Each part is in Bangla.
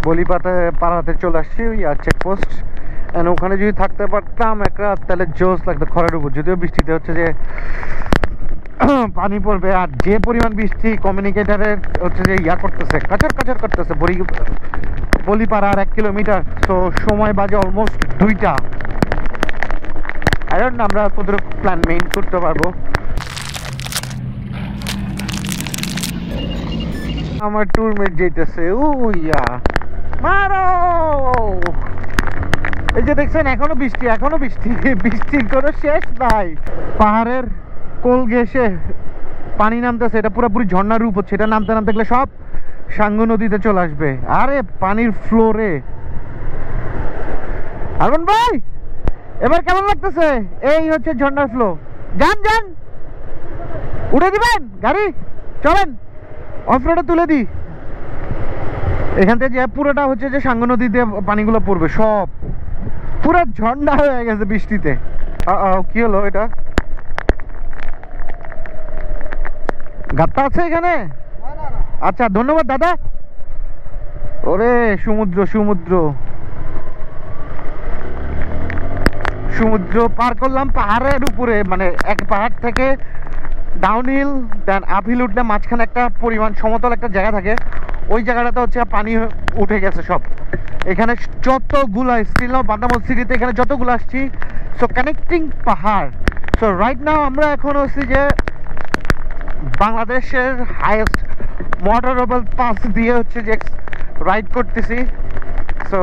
বলিপাতে পাড়াতে চলে আসছি চেকপোস্ট। এন্ড ওখানে যদি থাকতে পারতাম এক রাত তাহলে জোস লাগতো খরার উপর, যদিও বৃষ্টিতে হচ্ছে যে পানি পড়বে। আর যে পরিমাণ বৃষ্টি কমিউনিকেটারের হচ্ছে যে করতেছে, কাচার কাচার করতেছে বলিপাড়া আর 1 কিলোমিটার। তো সময় বাজে অলমোস্ট 2টা। এখন আমরা কতটুকু প্ল্যান মেইন করতে পারবো। আমার ট্যুরমেট যেতেছে মারো। এই যে দেখছেন এখনো বৃষ্টি, এখনো বৃষ্টি, বৃষ্টির কোনো শেষ নাই। পাহাড়ের কোল ঘেঁষে পানি নামতেছে, এটা পুরোপুরি ঝর্ণার রূপ হচ্ছে। এটা নামতে নামতে গেলে সব সাঙ্গু নদীতে চলে আসবে। আরে পানির ফ্লোরে আরমান ভাই এবার কেমন লাগতেছে? এই হচ্ছে ঝর্ণার ফ্লো। যান যান, উঠে দিবেন গাড়ি, চলেন অফ রোডে তুলে দিই। এখান থেকে যে পুরোটা হচ্ছে যে সাঙ্গু নদীতে পানিগুলো পড়বে, সব পুরো ঝর্ণা হয়ে গেছে বৃষ্টিতে। কি হলো এটা? গাত্তা আছে এখানে? আচ্ছা ধন্যবাদ দাদা। ওরে সমুদ্র সমুদ্র সমুদ্র পার করলাম পাহাড়ের উপরে, মানে এক পাহাড় থেকে downhill then uphill উঠলে মাঝখানে একটা পরিমাণ সমতল একটা জায়গা থাকে। ওই জায়গাটাতে হচ্ছে পানি উঠে গেছে সব। এখানে যতগুলা স্টিল বান্দামোল সিটিতে এখানে যতগুলো আসছি, সো কানেক্টিং পাহাড়। সো রাইট নাও আমরা এখন হচ্ছি যে বাংলাদেশের হাইয়েস্ট মোটরেবল পাস দিয়ে হচ্ছে যে রাইড করতেছি। সো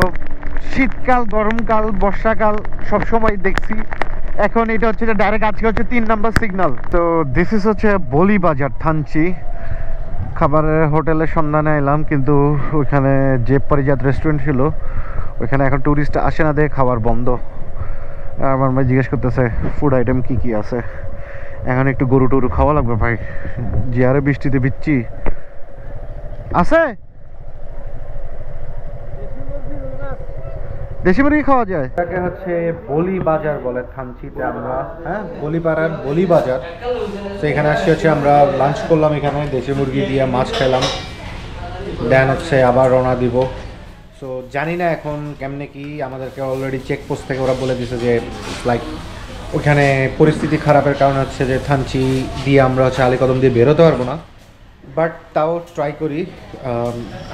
শীতকাল, গরমকাল, বর্ষাকাল সবসময় দেখছি। এখন এটা হচ্ছে যে ডাইরেক্ট আজকে হচ্ছে 3 নম্বর সিগন্যাল। তো দিস ইজ হচ্ছে বলি বাজার থানচি। খাবারের হোটেলের সন্ধানে এলাম, কিন্তু ওইখানে যে পারিজাত রেস্টুরেন্ট ছিল ওইখানে এখন ট্যুরিস্ট আসে না, দেখে খাবার বন্ধ। আমার ভাই জিজ্ঞেস করতেছে ফুড আইটেম কি কি আছে। এখন একটু গরু টরু খাওয়া লাগবে ভাই, যে আরে বৃষ্টিতে ভিজছি। আছে দেশি মুরগি খাওয়া যায়। এটাকে হচ্ছে বলি বাজার বলে থানচিতে আমরা, হ্যাঁ বলিপাড়ার বলি বাজার। তো এখানে আসছি হচ্ছে আমরা লাঞ্চ করলাম, এখানে দেশি মুরগি দিয়ে মাছ খেলাম, দেন হচ্ছে আবার রওনা দিব। সো জানি না এখন কেমনে কি, আমাদেরকে অলরেডি চেকপোস্ট থেকে ওরা বলে দিছে যে লাইক ওখানে পরিস্থিতি খারাপের কারণে হচ্ছে যে থানচি দিয়ে আমরা হচ্ছে আলীকদম দিয়ে বেরোতে পারবো না। বাট তাও ট্রাই করি,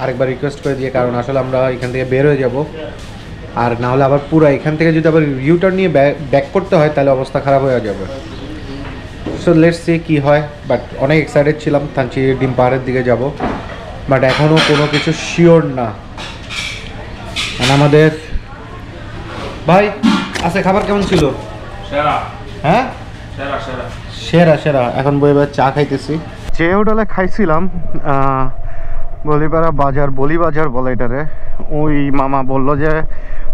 আরেকবার রিকোয়েস্ট করে দিয়ে, কারণ আসলে আমরা এখান থেকে বের হয়ে যাব। আর না হলে আবার পুরো এখান থেকে যদি আবার ইউটার্ন নিয়ে ব্যাক করতে হয় তাহলে অবস্থা খারাপ হয়ে যাবে। সো লেটস সি কী হয়। বাট অনেক এক্সাইটেড ছিলাম থানচি ডিম পাহাড়ের দিকে যাব, বাট এখনও কোনো কিছু শিওর না। আমাদের ভাই আছে, খাবার কেমন ছিল? হ্যাঁ সেরা সেরা। এখন বই চা খাইতেছি। যে হোটেলে খাইছিলাম বলিপাড়া বাজার, বলি বাজার বলে এটারে, ওই মামা বলল যে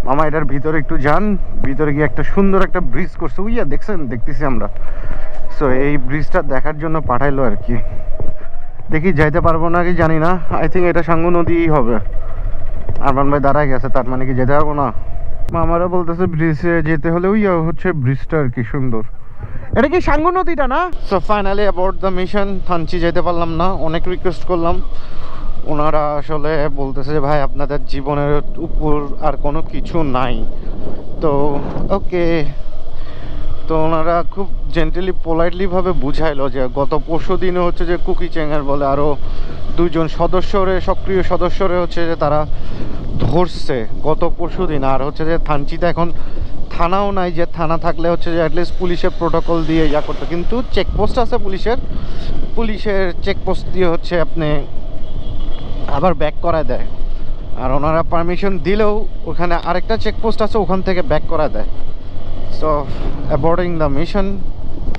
মামা এটার ভিতরে একটু যান, ভিতরে গিয়ে একটা সুন্দর একটা ব্রিজ করছে দেখছেন, দেখতেছি আমরা। সো এই ব্রিজটা দেখার জন্য পাঠাইলো আর কি। দেখি যাইতে পারবো না কি জানি না। আই থিঙ্ক এটা সাঙ্গু নদীই হবে। আরমান ভাই দাঁড়ায় গেছে, তার মানে কি যেতে পারবো না? মামারা বলতেছে ব্রিজে যেতে হলে হচ্ছে ব্রিজটা আর কি সুন্দর। এটা কি সাঙ্গু নদীটা না? So finally about the mission, Thanchi যেতে পারলাম না, অনেক রিকোয়েস্ট করলাম। ওনারা আসলে বলতেছে যে ভাই আপনাদের জীবনের উপর আর কোনো কিছু নাই। তো ওকে, তো ওনারা খুব জেন্টালি পোলাইটলিভাবে বুঝাইলো যে গত পরশু দিনে হচ্ছে যে কুকি চেঙ্গার বলে আরও 2জন সদস্যরে, সক্রিয় সদস্যরে হচ্ছে যে তারা ধরছে গত পরশু দিন। আর হচ্ছে যে থানচিতে এখন থানাও নাই, যে থানা থাকলে হচ্ছে যে অ্যাটলিস্ট পুলিশের প্রোটোকল দিয়ে করতো, কিন্তু চেকপোস্ট আছে পুলিশের চেকপোস্ট দিয়ে হচ্ছে আপনি আবার ব্যাক করা দেয়। আর ওনারা পারমিশন দিলেও ওখানে আরেকটা চেকপোস্ট আছে, ওখান থেকে ব্যাক করা দেয়। সো অ্যাবর্ডিং দ্য মিশন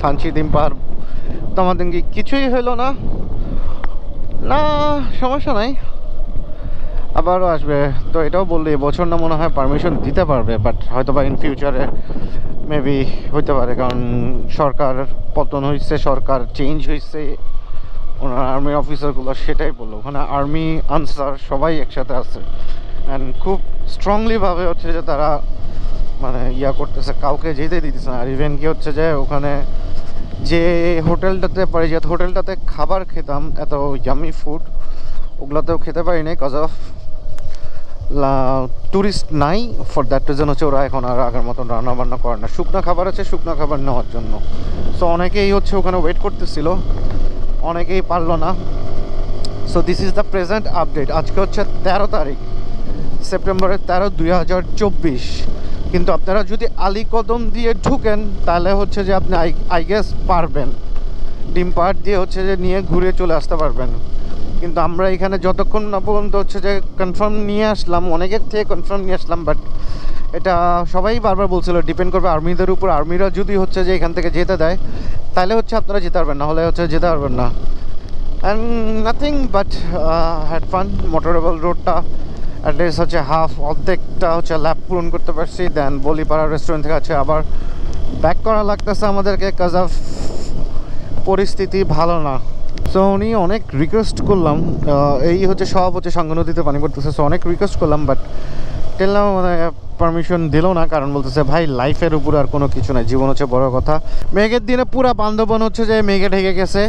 থানচি ডিম পাহাড়। তো আমাদের কিছুই হইলো না, না সমস্যা নাই, আবারও আসবে। তো এটাও বললি এবছর না মনে হয় পারমিশন দিতে পারবে, বাট হয়তো বা ইন ফিউচারে মেবি হইতে পারে, কারণ সরকার পতন হয়েছে, সরকার চেঞ্জ হয়েছে। ওনার আর্মি অফিসারগুলো সেটাই বললো, ওখানে আর্মি আনসার সবাই একসাথে আছে অ্যান্ড খুব স্ট্রংলিভাবে হচ্ছে যে তারা মানে করতেছে, কাউকে যেতে দিতেছে না। আর ইভেন কি হচ্ছে যে ওখানে যে হোটেলটাতে পারিজাত হোটেলটাতে খাবার খেতাম, এত ইয়ামি ফুড, ওগুলোতেও খেতে পারি নাই কজ অফ ট্যুরিস্ট নাই। ফর দ্যাট রিজন হচ্ছে ওরা এখন আর আগের মতন রান্না বান্না করে না। শুকনো খাবার আছে, শুকনো খাবার নেওয়ার জন্য। সো অনেকেই হচ্ছে ওখানে ওয়েট করতেছিল, অনেকেই পারলো না। So this is the present update. আজকে হচ্ছে 13 তারিখ, সেপ্টেম্বরের 13, 2024। কিন্তু আপনারা যদি আলীকদম দিয়ে ঢুকেন তাহলে হচ্ছে যে আপনি আই গেস পারবেন, ডিম পাহাড় দিয়ে হচ্ছে যে নিয়ে ঘুরে চলে আসতে পারবেন। কিন্তু আমরা এখানে যতক্ষণ না পর্যন্ত হচ্ছে যে কনফার্ম নিয়ে আসলাম, অনেকের থেকে কনফার্ম নিয়ে আসলাম, বাট এটা সবাই বারবার বলছিল ডিপেন্ড করবে আর্মিদের উপর। আর্মিরা যদি হচ্ছে যে এখান থেকে যেতে দেয় তাহলে হচ্ছে আপনারা যেতে পারবেন, না হলে হচ্ছে যেতে পারবেন না। And nothing but had fun. Motorable রোডটা অ্যাটলিস্ট হচ্ছে অর্ধেকটা হচ্ছে ল্যাব পূরণ করতে পারছি। দেন বলিপাড়া রেস্টুরেন্ট থেকে আছে আবার ব্যাক করা লাগতেছে আমাদেরকে, কাজ অফ পরিস্থিতি ভালো না। সো উনি অনেক রিকোয়েস্ট করলাম, এই হচ্ছে সব হচ্ছে সাঙ্গু নদীতে পানি পড়তেছে। সো অনেক রিকোয়েস্ট করলাম, বাট টেললাম মানে পারমিশন দিল না, কারণ বলতেছে ভাই লাইফের উপর আর কোনো কিছু নাই, জীবন হচ্ছে বড় কথা। মেঘের দিনে পুরা বান্ধবন হচ্ছে যে মেঘে ঢেকে গেছে।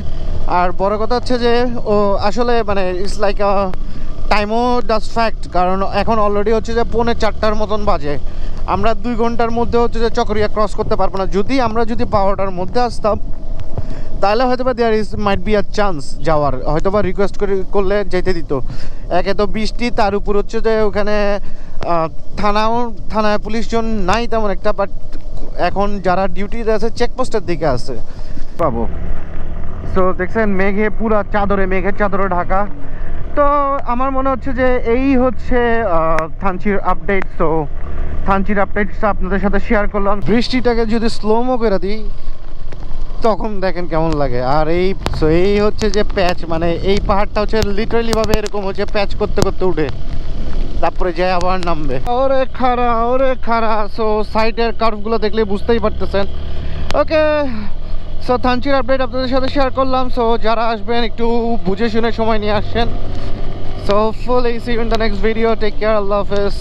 আর বড় কথা হচ্ছে যে ও আসলে মানে ইটস লাইক টাইমও ডাস ফ্যাক্ট, কারণ এখন অলরেডি হচ্ছে যে 4:45 মতন বাজে। আমরা 2 ঘন্টার মধ্যে হচ্ছে যে চকরিয়া ক্রস করতে পারবো না। যদি আমরা 12টার মধ্যে আসতাম তাহলে হয়তো বা দেয়ার মাইট বি আ চান্স যাওয়ার, হয়তো বা রিকোয়েস্ট করলে যেতে দিত। একে তো বৃষ্টি, তার উপর হচ্ছে যে ওখানে থানায় পুলিশজন নাই তেমন একটা, বাট এখন যারা ডিউটিতে আছে চেকপোস্টের দিকে আছে পাবো। সো দেখছেন মেঘে পুরা মেঘের চাদরে ঢাকা। তো আমার মনে হচ্ছে যে এই হচ্ছে থানচির আপডেট। তো থানচির আপডেটসটা আপনাদের সাথে শেয়ার করলাম। বৃষ্টিটাকে যদি স্লোমো করে দিই তখন দেখেন কেমন লাগে। আর এই হচ্ছে যে প্যাচ, মানে এই পাহাড়টা হচ্ছে লিটারালি ভাবে এরকম হচ্ছে প্যাচ করতে করতে উঠে তারপরে যায় আবার নামবে। ওরে খাড়া। সো সাইডের কার্ভগুলো দেখলে বুঝতেই পারতেছেন। ওকে, সো থানচির আপডেট আপনাদের সাথে শেয়ার করলাম। সো যারা আসবেন একটু বুঝে শুনে সময় নিয়ে আসছেন। সো ফুল see you in the next video. Take care, আল্লাহ হাফেজ।